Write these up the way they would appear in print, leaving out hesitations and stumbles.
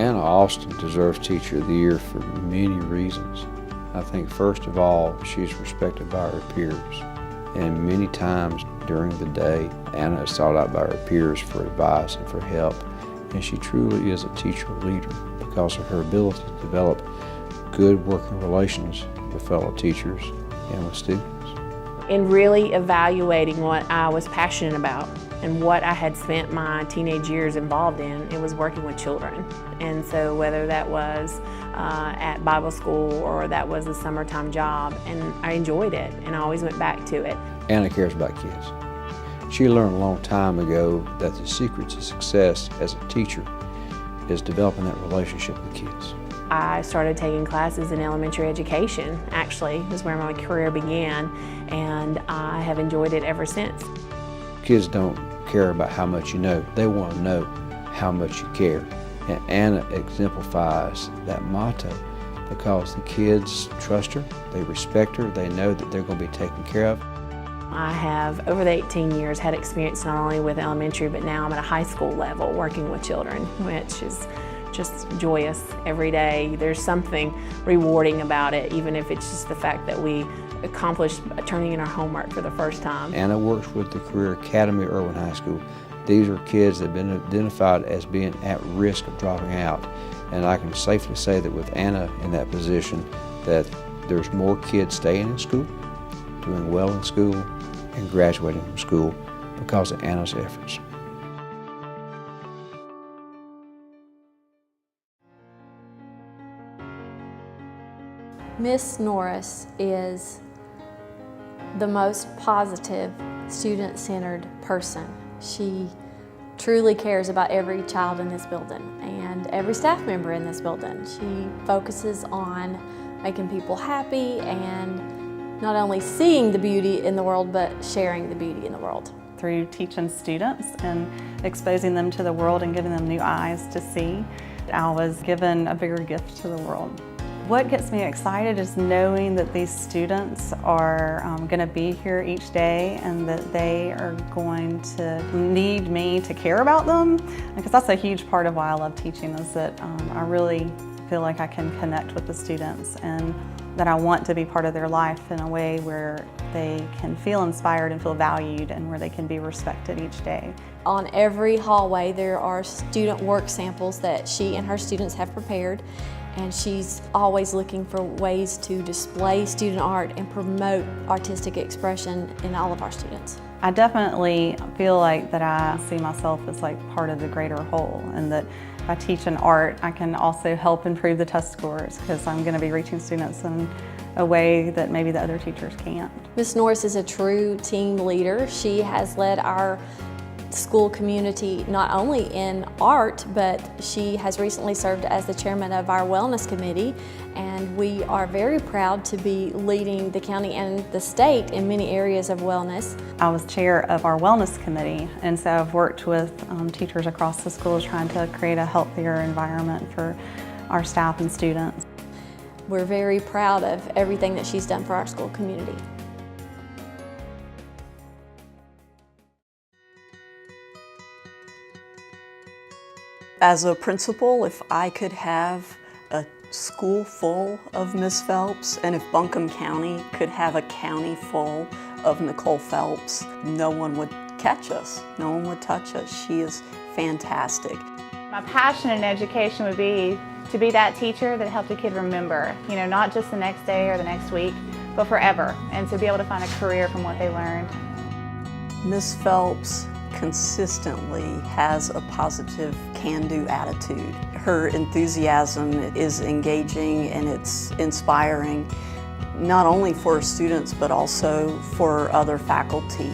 Anna Austin deserves Teacher of the Year for many reasons. I think first of all, she's respected by her peers. And many times during the day, Anna is sought out by her peers for advice and for help. And she truly is a teacher leader because of her ability to develop good working relations with fellow teachers and with students. In really evaluating what I was passionate about and what I had spent my teenage years involved in, it was working with children. And so whether that was at Bible school or that was a summertime job, and I enjoyed it and I always went back to it. Anna cares about kids. She learned a long time ago that the secret to success as a teacher is developing that relationship with kids. I started taking classes in elementary education, actually, is where my career began, and I have enjoyed it ever since. Kids don't care about how much you know, they want to know how much you care. And Anna exemplifies that motto because the kids trust her, they respect her, they know that they're going to be taken care of. I have, over the 18 years, had experience not only with elementary, but now I'm at a high school level working with children, which is just joyous every day. There's something rewarding about it, even if it's just the fact that we accomplished turning in our homework for the first time. Anna works with the Career Academy at Irwin High School. These are kids that have been identified as being at risk of dropping out. And I can safely say that with Anna in that position, that there's more kids staying in school, doing well in school, and graduating from school because of Anna's efforts. Miss Norris is the most positive, student-centered person. She truly cares about every child in this building and every staff member in this building. She focuses on making people happy and not only seeing the beauty in the world, but sharing the beauty in the world. Through teaching students and exposing them to the world and giving them new eyes to see, I was given a bigger gift to the world. What gets me excited is knowing that these students are going to be here each day and that they are going to need me to care about them, because that's a huge part of why I love teaching, is that I really feel like I can connect with the students and that I want to be part of their life in a way where they can feel inspired and feel valued and where they can be respected each day. On every hallway there are student work samples that she and her students have prepared, and she's always looking for ways to display student art and promote artistic expression in all of our students. I definitely feel like that I see myself as like part of the greater whole, and that by teaching art I can also help improve the test scores because I'm going to be reaching students in a way that maybe the other teachers can't. Miss Norris is a true team leader. She has led our school community not only in art, but she has recently served as the chairman of our wellness committee, and we are very proud to be leading the county and the state in many areas of wellness. I was chair of our wellness committee, and so I've worked with teachers across the schools trying to create a healthier environment for our staff and students. We're very proud of everything that she's done for our school community. As a principal, if I could have a school full of Miss Phelps, and if Buncombe County could have a county full of Nicole Phelps, no one would catch us. No one would touch us. She is fantastic. My passion in education would be to be that teacher that helped a kid remember, not just the next day or the next week, but forever, and to be able to find a career from what they learned. Miss Phelps consistently has a positive can-do attitude. Her enthusiasm is engaging and it's inspiring, not only for students but also for other faculty.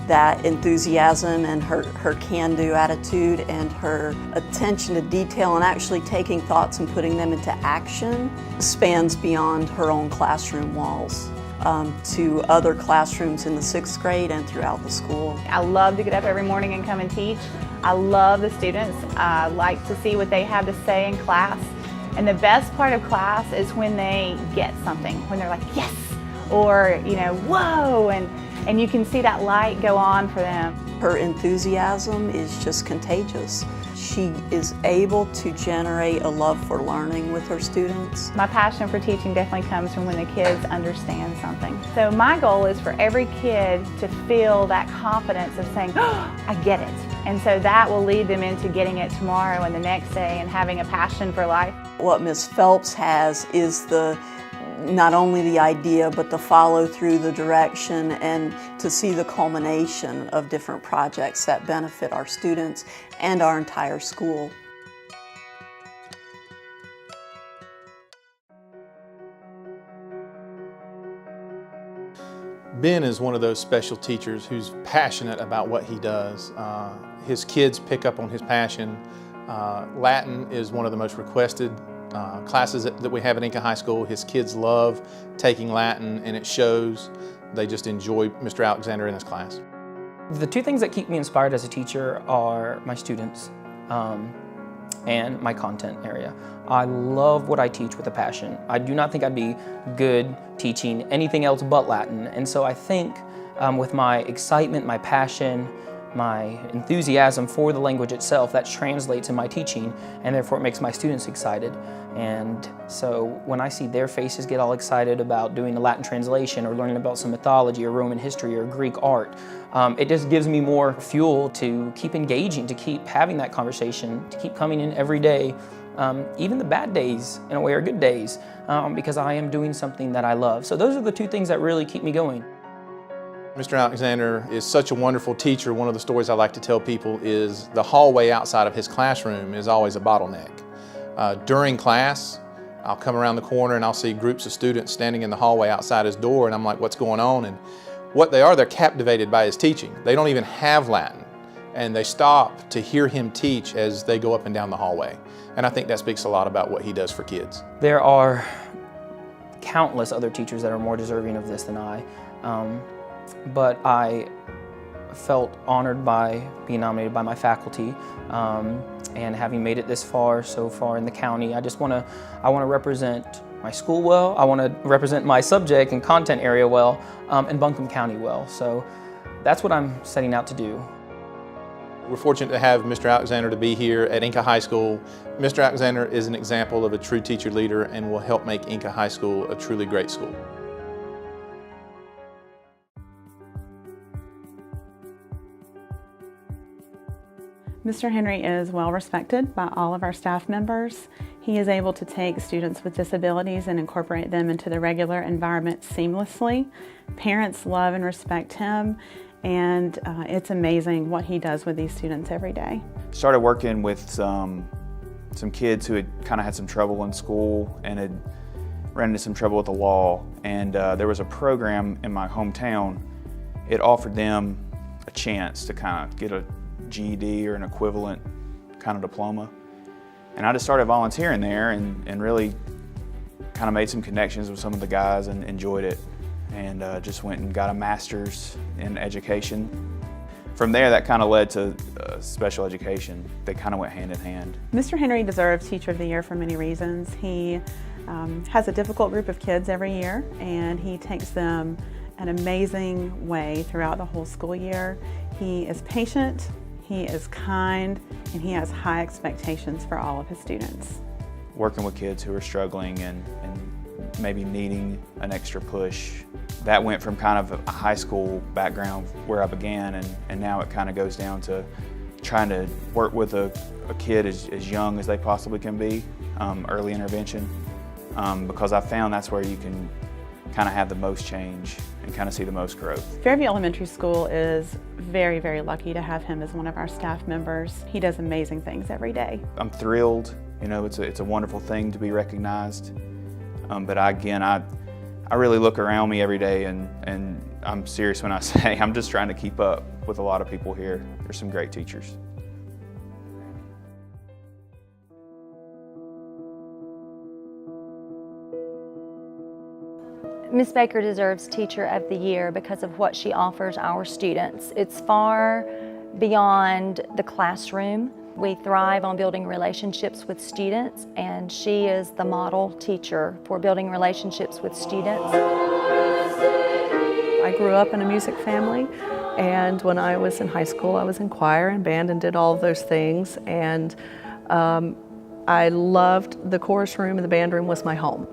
That enthusiasm and her can-do attitude and her attention to detail and actually taking thoughts and putting them into action spans beyond her own classroom walls. To other classrooms in the 6th grade and throughout the school. I love to get up every morning and come and teach. I love the students. I like to see what they have to say in class. And the best part of class is when they get something, when they're like, yes, or, whoa, and and you can see that light go on for them. Her enthusiasm is just contagious. She is able to generate a love for learning with her students. My passion for teaching definitely comes from when the kids understand something. So my goal is for every kid to feel that confidence of saying, oh, I get it. And so that will lead them into getting it tomorrow and the next day and having a passion for life. What Ms. Phelps has is not only the idea, but the follow through, the direction, and to see the culmination of different projects that benefit our students and our entire school. Ben is one of those special teachers who's passionate about what he does. His kids pick up on his passion. Latin is one of the most requested classes that we have at Inca High School. His kids love taking Latin, and it shows. They just enjoy Mr. Alexander in his class. The two things that keep me inspired as a teacher are my students and my content area. I love what I teach with a passion. I do not think I'd be good teaching anything else but Latin, and so I think with my excitement, my passion, my enthusiasm for the language itself, that translates in my teaching, and therefore it makes my students excited. And so when I see their faces get all excited about doing a Latin translation or learning about some mythology or Roman history or Greek art, it just gives me more fuel to keep engaging, to keep having that conversation, to keep coming in every day, even the bad days in a way are good days, because I am doing something that I love. So those are the two things that really keep me going. Mr. Alexander is such a wonderful teacher. One of the stories I like to tell people is the hallway outside of his classroom is always a bottleneck. During class, I'll come around the corner and I'll see groups of students standing in the hallway outside his door, and I'm like, what's going on? And what they are, they're captivated by his teaching. They don't even have Latin, and they stop to hear him teach as they go up and down the hallway. And I think that speaks a lot about what he does for kids. There are countless other teachers that are more deserving of this than I. But I felt honored by being nominated by my faculty, and having made it this far, so far in the county. I want to represent my school well, I want to represent my subject and content area well, and Buncombe County well. So that's what I'm setting out to do. We're fortunate to have Mr. Alexander to be here at Inca High School. Mr. Alexander is an example of a true teacher leader and will help make Inca High School a truly great school. Mr. Henry is well respected by all of our staff members. He is able to take students with disabilities and incorporate them into the regular environment seamlessly. Parents love and respect him, and it's amazing what he does with these students every day. Started working with some kids who had kind of had some trouble in school and had ran into some trouble with the law, and there was a program in my hometown. It offered them a chance to kind of get a GED or an equivalent kind of diploma. And I just started volunteering there and really kind of made some connections with some of the guys and enjoyed it, and just went and got a master's in education. From there, that kind of led to special education. They kind of went hand in hand. Mr. Henry deserves Teacher of the Year for many reasons. He has a difficult group of kids every year, and he takes them an amazing way throughout the whole school year. He is patient, he is kind, and he has high expectations for all of his students. Working with kids who are struggling and maybe needing an extra push, that went from kind of a high school background where I began, and now it kind of goes down to trying to work with a kid as young as they possibly can be, early intervention, because I found that's where you can kind of have the most change and kind of see the most growth. Fairview Elementary School is very, very lucky to have him as one of our staff members. He does amazing things every day. I'm thrilled. You know, it's a wonderful thing to be recognized. But I really look around me every day, and I'm serious when I say I'm just trying to keep up with a lot of people here. There's some great teachers. Ms. Baker deserves Teacher of the Year because of what she offers our students. It's far beyond the classroom. We thrive on building relationships with students, and she is the model teacher for building relationships with students. I I grew up in a music family, and when I was in high school, I was in choir and band and did all of those things. And I loved the chorus room, and the band room was my home.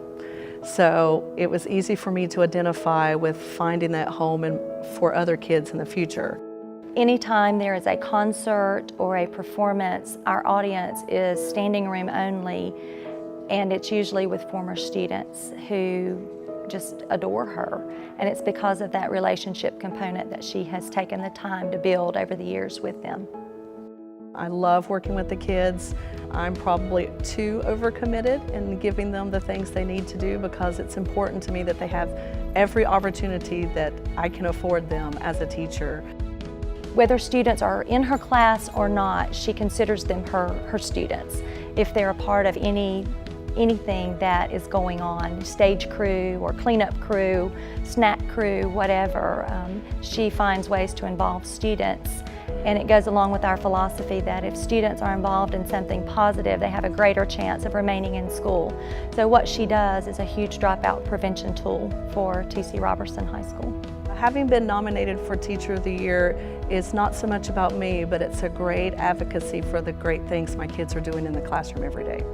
So it was easy for me to identify with finding that home and for other kids in the future. Anytime there is a concert or a performance, our audience is standing room only, and it's usually with former students who just adore her. And it's because of that relationship component that she has taken the time to build over the years with them. I love working with the kids. I'm probably too overcommitted in giving them the things they need to do, because it's important to me that they have every opportunity that I can afford them as a teacher. Whether students are in her class or not, she considers them her students. If they're a part of anything that is going on, stage crew or cleanup crew, snack crew, whatever, she finds ways to involve students. And it goes along with our philosophy that if students are involved in something positive, they have a greater chance of remaining in school. So what she does is a huge dropout prevention tool for T.C. Robertson High School. Having been nominated for Teacher of the Year is not so much about me, but it's a great advocacy for the great things my kids are doing in the classroom every day.